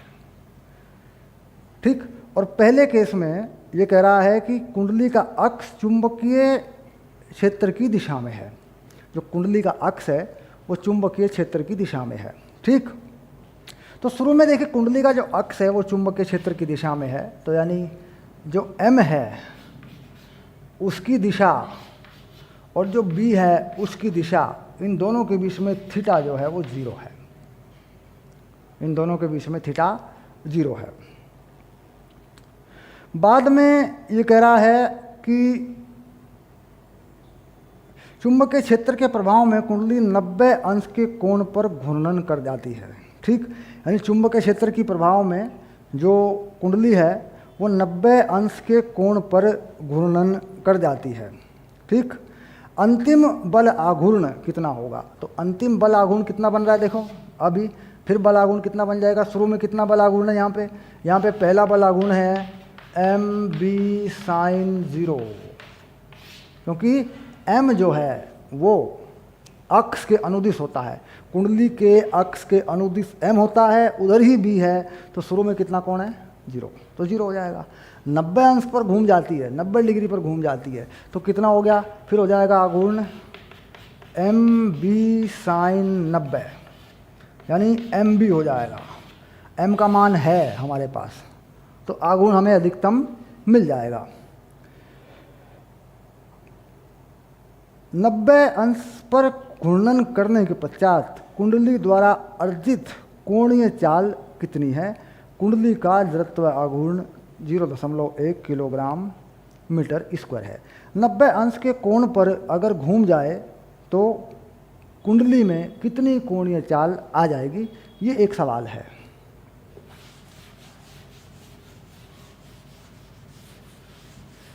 ठीक। और पहले केस में ये कह रहा है कि कुंडली का अक्ष चुंबकीय क्षेत्र की दिशा में है। जो कुंडली का अक्ष है वो चुंबकीय क्षेत्र की दिशा में है, ठीक। तो शुरू में देखिए कुंडली का जो अक्ष है वो चुंबकीय क्षेत्र की दिशा में है, तो यानी जो M है उसकी दिशा और जो B है उसकी दिशा, इन दोनों के बीच में थीटा जो है वो 0 है, इन दोनों के बीच में थीटा 0 है। बाद में ये कह रहा है कि चुंबकीय क्षेत्र के प्रभाव में कुंडली 90 अंश के कोण पर घूर्णन कर जाती है, ठीक। यानी चुंबकीय क्षेत्र की प्रभाव में जो कुंडली है वो 90 अंश के कोण पर घूर्णन कर जाती है, ठीक। अंतिम बल आघूर्ण कितना होगा, तो अंतिम बल आघूर्ण कितना बन रहा है, देखो अभी फिर बल आघूर्ण कितना बन जाएगा। शुरू में कितना बल आघूर्ण है, यहाँ पे पहला बल आघूर्ण है MB sin 0, क्योंकि M जो है वो अक्ष के अनुदिश होता है, कुंडली के अक्ष के अनुदिश M होता है, उधर ही B है, तो शुरू में कितना कोण है 0, तो 0 हो जाएगा। 90 अंश पर घूम जाती है, 90 डिग्री पर घूम जाती है, तो कितना हो गया, फिर हो जाएगा आघूर्ण MB sin 90, यानी MB हो जाएगा। M का मान है हमारे पास, तो आघूर्ण हमें अधिकतम मिल जाएगा। 90 अंश पर घूर्णन करने के पश्चात कुंडली द्वारा अर्जित कोणीय चाल कितनी है। कुंडली का जड़त्व आघूर्ण 0.1 किलोग्राम मीटर स्क्वायर है। 90 अंश के कोण पर अगर घूम जाए तो कुंडली में कितनी कोणीय चाल आ जाएगी, ये एक सवाल है।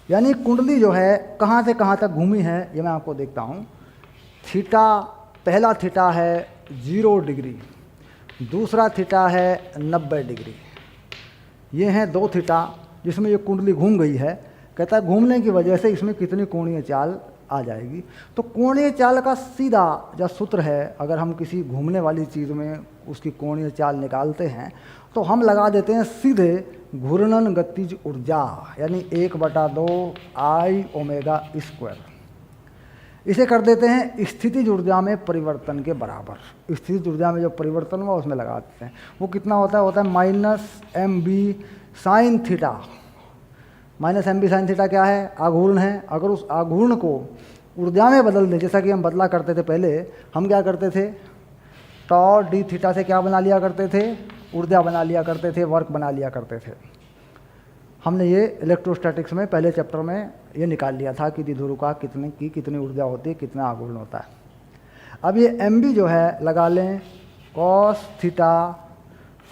यानी कुंडली जो है कहाँ से कहाँ तक घूमी है ये मैं आपको देखता हूँ। थीटा, पहला थीटा है 0 डिग्री, दूसरा थीटा है 90 डिग्री। ये हैं 2 थीटा जिसमें ये कुंडली घूम गई है। कहता है घूमने की वजह से इसमें कितनी कोणीय चाल आ जाएगी। तो कोणीय चाल का सीधा जो सूत्र है, अगर हम किसी घूमने वाली चीज़ में उसकी कोणीय चाल निकालते हैं तो हम लगा देते हैं सीधे घूर्णन गतिज ऊर्जा, यानी 1/2 I ओमेगा स्क्वायर। इसे कर देते हैं स्थितिज ऊर्जा में परिवर्तन के बराबर। स्थितिज ऊर्जा में जो परिवर्तन हुआ उसमें लगा देते हैं। वो कितना होता है -mb sine theta. -mb sine theta क्या है? आघूर्ण है। अगर उस आघूर्ण को ऊर्जा में बदल दें, जैसा कि हम बदला करते थे पहले, हम क्या करते थे, टॉ डी थीटा से क्या बना लिया करते थे? ऊर्जा बना लिया करते थे, वर्क बना लिया करते थे। हमने ये इलेक्ट्रोस्टैटिक्स में पहले चैप्टर में ये निकाल लिया था कि द्विध्रुव का कितनी ऊर्जा होती है, कितना आघूर्ण होता है। अब ये mb जो है लगा लें cos theta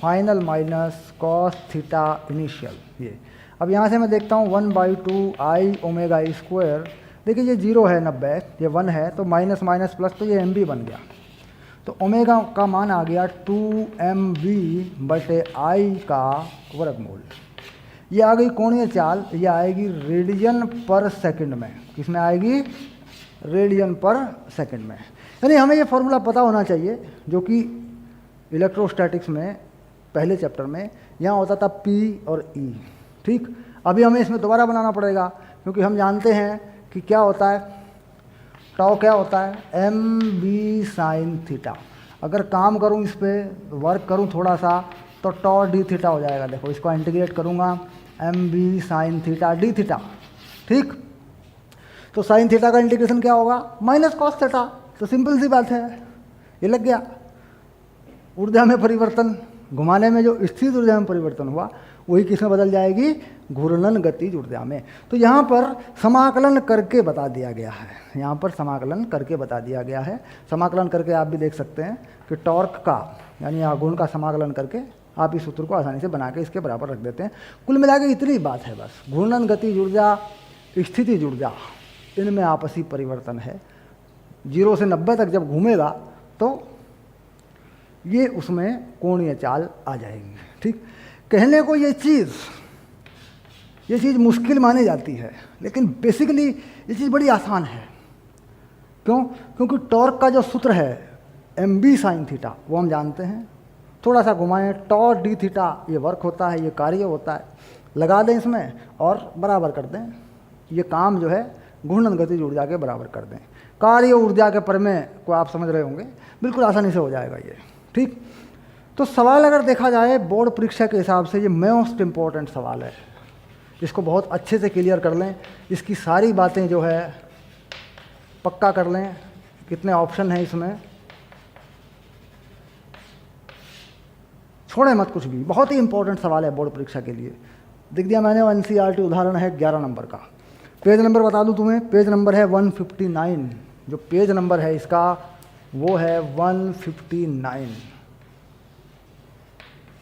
final minus cos theta initial. ये अब यहाँ से मैं देखता हूँ 1/2 I ओमेगा स्क्वायर। देखिए ये 0 है 90, ये 1 है तो माइनस माइनस प्लस, तो ये mb बन गया। तो ओमेगा का मान आ गया 2mv/I का वर्गमूल। ये आ गई कोणीय चाल, ये आएगी रेडियन पर सेकंड में। किस में आएगी? रेडियन पर सेकंड में। यानी हमें ये फॉर्मूला पता होना चाहिए जो कि इलेक्ट्रोस्टैटिक्स में पहले चैप्टर में यहाँ होता था P और E। ठीक, अभी हमें इसमें दोबारा बनाना पड़ेगा क्योंकि हम जानते हैं कि क्या होता है, टॉ क्या होता है? mb sine theta. अगर काम करूँ इस पर, वर्क करूँ थोड़ा सा, तो टॉ डी थीटा हो जाएगा। देखो इसको इंटीग्रेट करूँगा, mb sine theta D theta. ठीक, तो साइन थीटा का इंटीग्रेशन क्या होगा? Minus cos theta. तो सिंपल सी बात है, ये लग गया। ऊर्जा में परिवर्तन, घुमाने में जो स्थिर ऊर्जा में परिवर्तन हुआ वही किस में बदल जाएगी? घूर्णन गतिज ऊर्जा में। तो यहाँ पर समाकलन करके बता दिया गया है, यहाँ पर समाकलन करके बता दिया गया है। समाकलन करके आप भी देख सकते हैं कि टॉर्क का यानी आघूर्ण का समाकलन करके आप इस सूत्र को आसानी से बना के इसके बराबर रख देते हैं। कुल मिला के इतनी बात है बस। घूर्णन गतिज ऊर्जा, स्थितिज ऊर्जा, इनमें आपसी परिवर्तन है। 0 से 90 तक जब घूमेगा तो ये उसमें कोणीय चाल आ जाएगी। ठीक, कहने को ये चीज़ मुश्किल मानी जाती है, लेकिन बेसिकली ये चीज़ बड़ी आसान है। क्यों? क्योंकि टॉर्क का जो सूत्र है mb साइन थीटा वो हम जानते हैं। थोड़ा सा घुमाएं, टॉ डी थीटा ये वर्क होता है, ये कार्य होता है। लगा दें इसमें और बराबर कर दें। ये काम जो है घूर्णन गतिज ऊर्जा के बराबर कर दें। कार्य ऊर्जा के प्रमेय को आप समझ रहे होंगे, बिल्कुल आसानी से हो जाएगा ये। ठीक, तो सवाल अगर देखा जाए बोर्ड परीक्षा के हिसाब से ये मोस्ट इम्पॉर्टेंट सवाल है। इसको बहुत अच्छे से क्लियर कर लें, इसकी सारी बातें जो है पक्का कर लें। कितने ऑप्शन हैं इसमें, छोड़े मत कुछ भी। बहुत ही इंपॉर्टेंट सवाल है बोर्ड परीक्षा के लिए। दिख दिया मैंने, NCERT उदाहरण है 11 नंबर का। पेज नंबर बता दूं तुम्हें, पेज नंबर है 159। जो पेज नंबर है इसका वो है 159।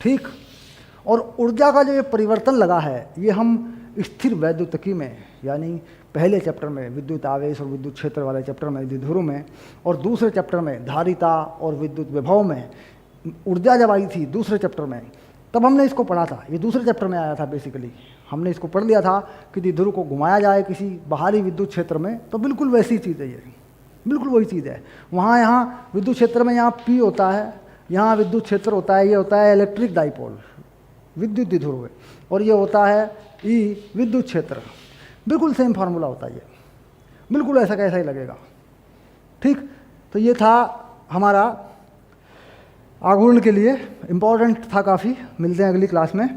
ठीक, और ऊर्जा का जो ये परिवर्तन लगा है ये हम स्थिर वैद्युतिकी में, यानी पहले चैप्टर में विद्युत आवेश और विद्युत क्षेत्र वाले चैप्टर में द्विध्रुव में, और दूसरे चैप्टर में धारिता और विद्युत विभव में ऊर्जा जब आई थी दूसरे चैप्टर में, तब हमने इसको पढ़ा था। ये दूसरे चैप्टर में आया था। बेसिकली हमने इसको पढ़ लिया था कि द्विध्रुव को घुमाया जाए किसी बाहरी विद्युत क्षेत्र में, तो बिल्कुल वैसी चीज़ है ये, बिल्कुल वही चीज़ है। यहाँ विद्युत क्षेत्र में यहाँ P होता है, यहाँ विद्युत क्षेत्र होता है, ये होता है इलेक्ट्रिक डाइपोल, विद्युत द्विध्रुव, और ये होता है E विद्युत क्षेत्र। बिल्कुल सेम फार्मूला होता है ये, बिल्कुल ऐसा कैसा ही लगेगा। ठीक, तो ये था हमारा आघूर्ण के लिए, इम्पोर्टेंट था काफ़ी। मिलते हैं अगली क्लास में।